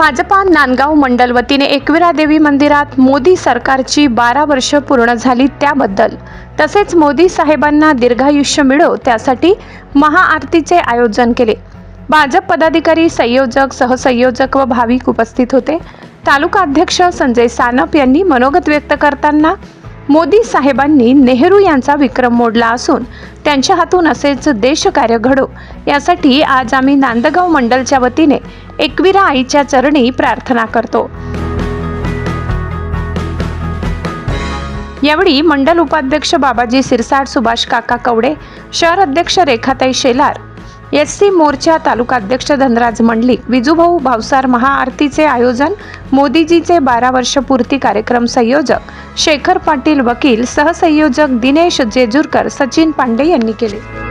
भाजपा नांदगाव मंडल वतीने एकविरा देवी मंदिरात मोदी सरकारची 12 वर्ष पूर्ण झाली त्याबद्दल तसेच मोदी साहेबांना दीर्घायुष्य मिळो त्यासाठी महाआरतीचे आयोजन केले। भाजप पदाधिकारी, संयोजक, सहसंयोजक व भाविक उपस्थित होते। तालुका अध्यक्ष संजय सानप यांनी मनोगत व्यक्त करताना मोदी साहेबांनी नेहरू यांचा विक्रम मोडला असून त्यांच्या हातून असेच देशकार्य घडो यासाठी आज आम्ही नांदगाव मंडलच्या वतीने एकविरा आईच्या चरणी प्रार्थना करतो। यावेळी मंडल उपाध्यक्ष बाबाजी सिरसाट, सुभाष काका कवडे, शहर अध्यक्ष रेखाताई शेलार, एससी मोर्चा तालुका अध्यक्ष धनराज मंडलिक, विजूभाऊ भावसार महाआरतीचे आयोजन मोदीजीचे 12 वर्ष पूर्ती कार्यक्रम संयोजक शेखर पाटील, वकील सहसंयोजक दिनेश जेजूरकर, सचिन पांडे यांनी केले।